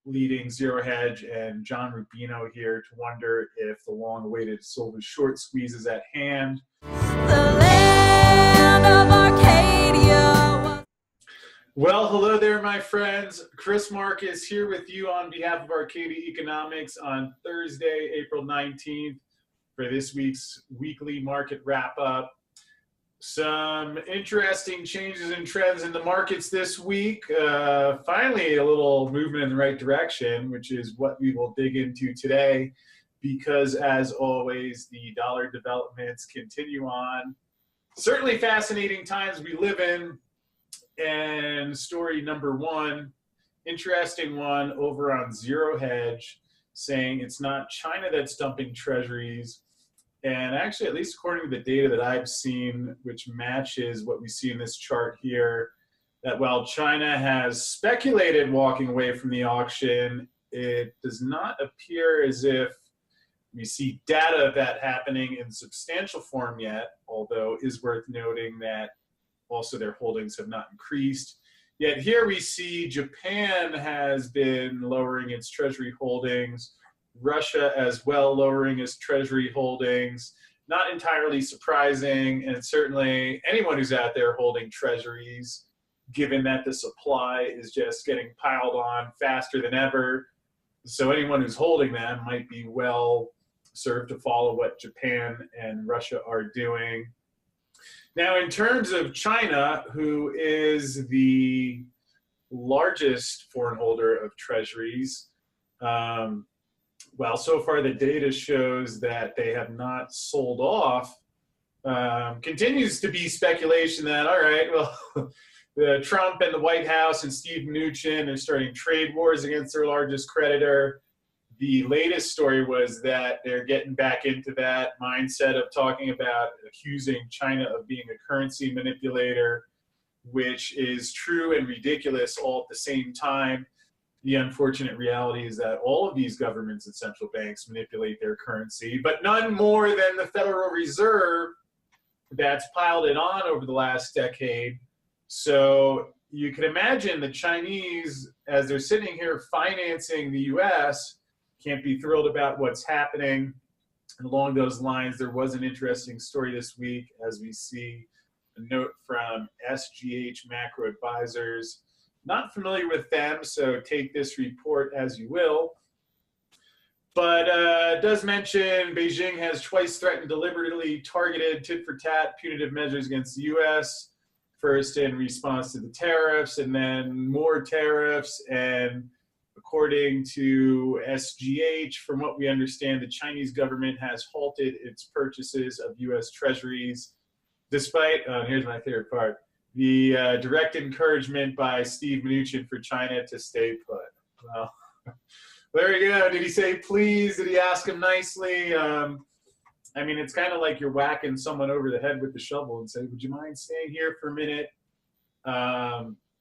leading Zero Hedge, and John Rubino here to wonder if the long-awaited silver short squeeze is at hand. The land of Arcadia. Well, hello there, my friends. Chris Marcus here with you on behalf of Arcadia Economics on Thursday, April 19th for this week's weekly market wrap-up. Some interesting changes and trends in the markets this week. Finally, a little movement in the right direction, which is what we will dig into today, because as always, the dollar developments continue on. Certainly fascinating times we live in. And story number one, interesting one over on Zero Hedge, saying it's not China that's dumping treasuries. And actually, at least according to the data that I've seen, which matches what we see in this chart here, that while China has speculated walking away from the auction, it does not appear as if we see data of that happening in substantial form yet, although it is worth noting that also their holdings have not increased. Yet here we see Japan has been lowering its treasury holdings, Russia as well lowering its treasury holdings. Not entirely surprising, and certainly anyone who's out there holding treasuries, given that the supply is just getting piled on faster than ever. So anyone who's holding them might be well served to follow what Japan and Russia are doing. Now, in terms of China, who is the largest foreign holder of treasuries, well, so far the data shows that they have not sold off. Continues to be speculation that, all right, well, the Trump and the White House and Steve Mnuchin are starting trade wars against their largest creditor. The latest story was that they're getting back into that mindset of talking about accusing China of being a currency manipulator, which is true and ridiculous all at the same time. The unfortunate reality is that all of these governments and central banks manipulate their currency, but none more than the Federal Reserve that's piled it on over the last decade. So you can imagine the Chinese, as they're sitting here financing the US, can't be thrilled about what's happening. And along those lines, there was an interesting story this week as we see a note from SGH Macro Advisors. Not familiar with them, so take this report as you will. But it does mention Beijing has twice threatened deliberately targeted tit-for-tat punitive measures against the U.S., first in response to the tariffs, and then more tariffs. And according to SGH, from what we understand, the Chinese government has halted its purchases of U.S. treasuries, despite, here's my favorite part, the direct encouragement by Steve Mnuchin for China to stay put. Well, there you go. Did he say please? Did he ask him nicely? I mean, it's kind of like you're whacking someone over the head with the shovel and say, would you mind staying here for a minute?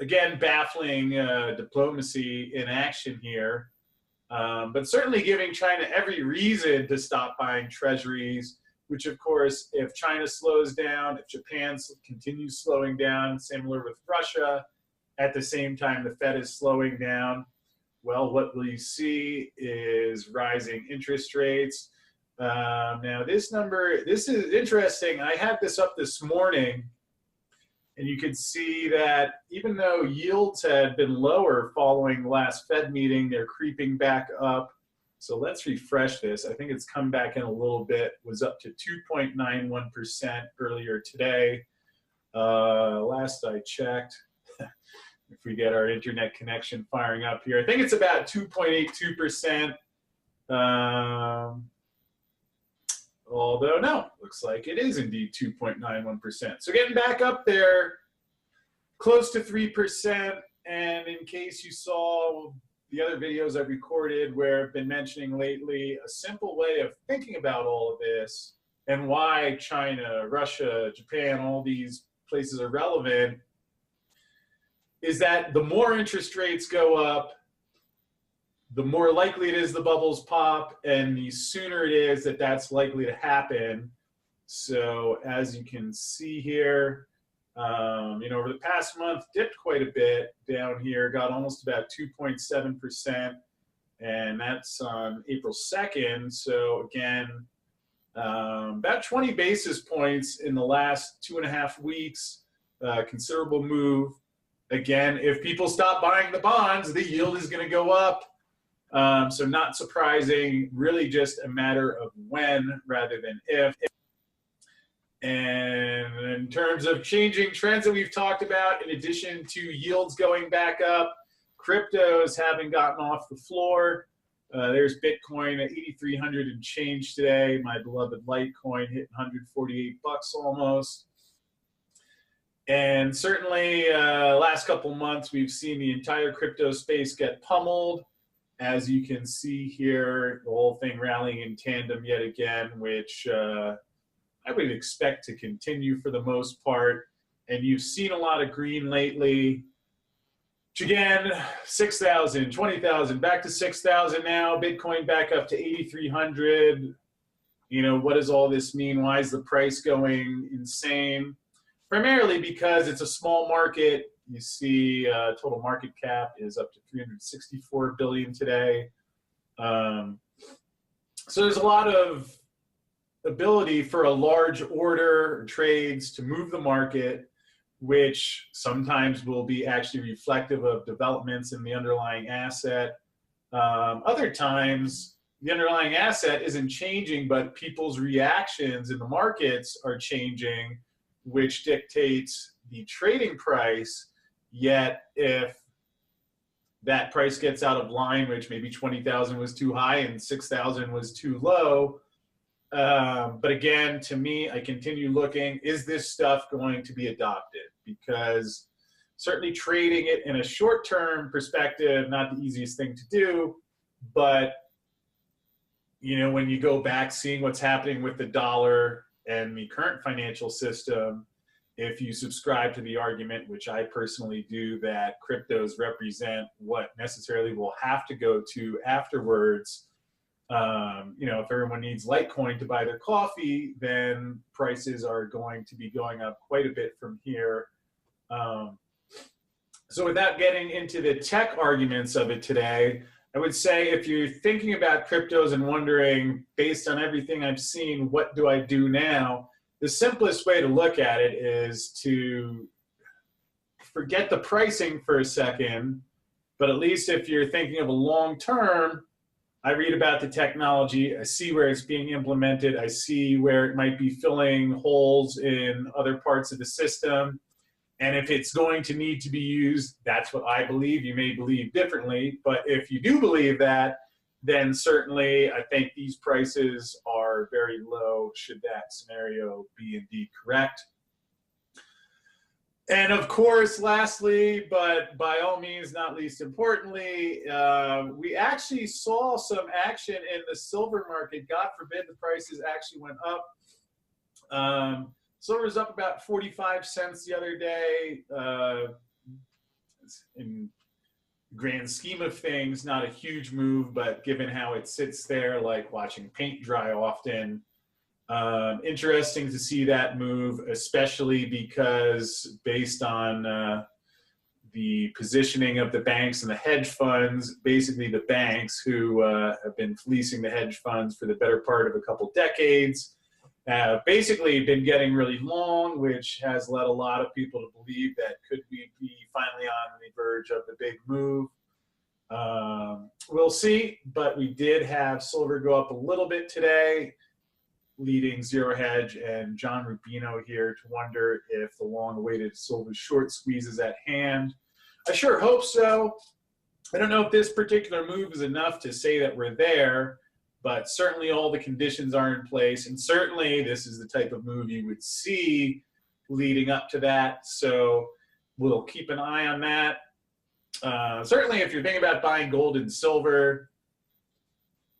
Again, baffling diplomacy in action here, but certainly giving China every reason to stop buying treasuries, which of course, if China slows down, if Japan continues slowing down, similar with Russia, at the same time the Fed is slowing down, well, what will you see is rising interest rates. Now this number, this is interesting. I had this up this morning, and you could see that even though yields had been lower following the last Fed meeting, they're creeping back up. So let's refresh this. I think it's come back in a little bit, was up to 2.91% earlier today. Last I checked, if we get our internet connection firing up here, I think it's about 2.82%. Although, no, looks like it is indeed 2.91%. So getting back up there, close to 3%. And in case you saw the other videos I've recorded where I've been mentioning lately, a simple way of thinking about all of this and why China, Russia, Japan, all these places are relevant is that the more interest rates go up, the more likely it is the bubbles pop, and the sooner it is that that's likely to happen. So as you can see here, over the past month, dipped quite a bit down here, got almost about 2.7%. and that's on April 2nd. So again, about 20 basis points in the last 2.5 weeks, considerable move. Again, if people stop buying the bonds, the yield is going to go up. So not surprising, really just a matter of when rather than if. And in terms of changing trends that we've talked about, in addition to yields going back up, cryptos haven't gotten off the floor. There's Bitcoin at 8,300 and change today. My beloved Litecoin hit 148 bucks almost. And certainly last couple months, we've seen the entire crypto space get pummeled. As you can see here, the whole thing rallying in tandem yet again, which I would expect to continue for the most part. And you've seen a lot of green lately. Which again, 6,000, 20,000, back to 6,000 now. Bitcoin back up to 8,300. You know, what does all this mean? Why is the price going insane? Primarily because it's a small market. You see total market cap is up to 364 billion today. So there's a lot of ability for a large order or trades to move the market, which sometimes will be actually reflective of developments in the underlying asset. Other times, the underlying asset isn't changing, but people's reactions in the markets are changing, which dictates the trading price. Yet if that price gets out of line, which maybe 20,000 was too high and 6,000 was too low. But again, to me, I continue looking, is this stuff going to be adopted? Because certainly trading it in a short-term perspective, not the easiest thing to do, but you know, when you go back seeing what's happening with the dollar and the current financial system, if you subscribe to the argument, which I personally do, that cryptos represent what necessarily will have to go to afterwards, you know, if everyone needs Litecoin to buy their coffee, then prices are going to be going up quite a bit from here. So without getting into the tech arguments of it today, I would say if you're thinking about cryptos and wondering, based on everything I've seen, what do I do now? The simplest way to look at it is to forget the pricing for a second, but at least if you're thinking of a long term, I read about the technology, I see where it's being implemented, I see where it might be filling holes in other parts of the system, and if it's going to need to be used, that's what I believe. You may believe differently, but if you do believe that, then certainly I think these prices are very low should that scenario be indeed correct. And of course, lastly, but by all means not least importantly, we actually saw some action in the silver market. God forbid the prices actually went up. Silver's up about 45 cents the other day. In grand scheme of things, not a huge move, but given how it sits there, like watching paint dry often, interesting to see that move, especially because based on the positioning of the banks and the hedge funds, basically the banks who have been fleecing the hedge funds for the better part of a couple decades, have basically been getting really long, which has led a lot of people to believe that could we be finally on the verge of the big move. We'll see, but we did have silver go up a little bit today, leading Zero Hedge and John Rubino here to wonder if the long-awaited silver short squeeze is at hand. I sure hope so. I don't know if this particular move is enough to say that we're there, but certainly all the conditions are in place, and certainly this is the type of move you would see leading up to that, so we'll keep an eye on that. Certainly if you're thinking about buying gold and silver,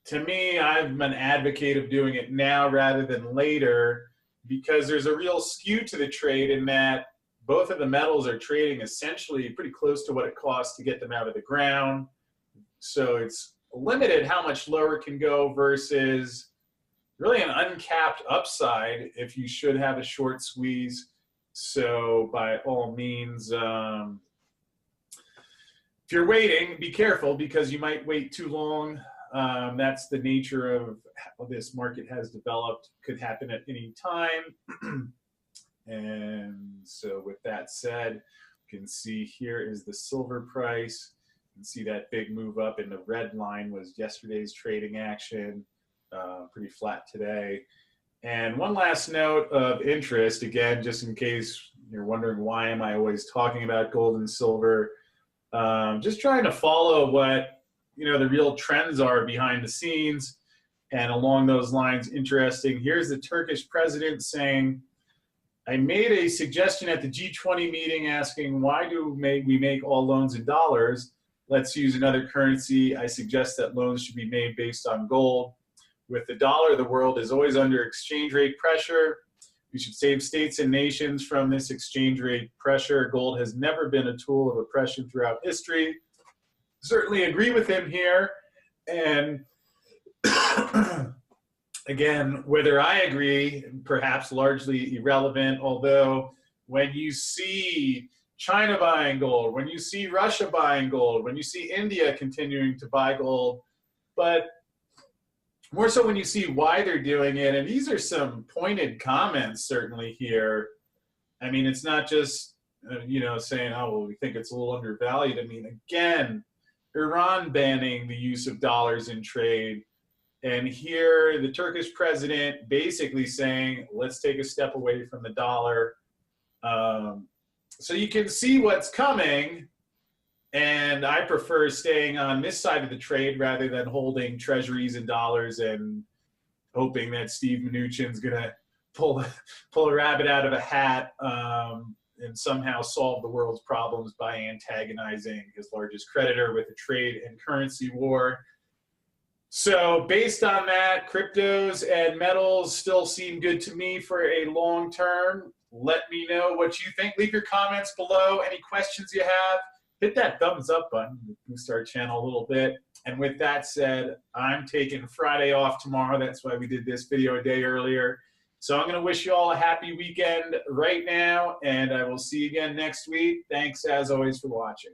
to me, I'm an advocate of doing it now rather than later, because there's a real skew to the trade in that both of the metals are trading essentially pretty close to what it costs to get them out of the ground. So it's limited how much lower it can go versus really an uncapped upside if you should have a short squeeze. So by all means, if you're waiting, be careful because you might wait too long. That's the nature of how this market has developed. Could happen at any time. And so with that said, you can see here is the silver price. You can see that big move up in the red line was yesterday's trading action. Pretty flat today. And one last note of interest, again, just in case you're wondering why am I always talking about gold and silver, just trying to follow what the real trends are behind the scenes. And along those lines, interesting. Here's the Turkish president saying, I made a suggestion at the G20 meeting asking why do we make all loans in dollars? Let's use another currency. I suggest that loans should be made based on gold. With the dollar, the world is always under exchange rate pressure. We should save states and nations from this exchange rate pressure. Gold has never been a tool of oppression throughout history. Certainly agree with him here. And again, whether I agree, perhaps largely irrelevant, although when you see China buying gold, when you see Russia buying gold, when you see India continuing to buy gold, but more so when you see why they're doing it, and these are some pointed comments certainly here. I mean, it's not just, saying, oh, well, we think it's a little undervalued. I mean, again, Iran banning the use of dollars in trade. And here, the Turkish president basically saying, let's take a step away from the dollar. So you can see what's coming. And I prefer staying on this side of the trade rather than holding treasuries and dollars and hoping that Steve Mnuchin's going to pull a rabbit out of a hat and somehow solve the world's problems by antagonizing his largest creditor with a trade and currency war. So based on that, cryptos and metals still seem good to me for a long term. Let me know what you think. Leave your comments below. Any questions you have. Hit that thumbs up button to boost our channel a little bit. And with that said, I'm taking Friday off tomorrow. That's why we did this video a day earlier. So I'm going to wish you all a happy weekend right now, and I will see you again next week. Thanks, as always, for watching.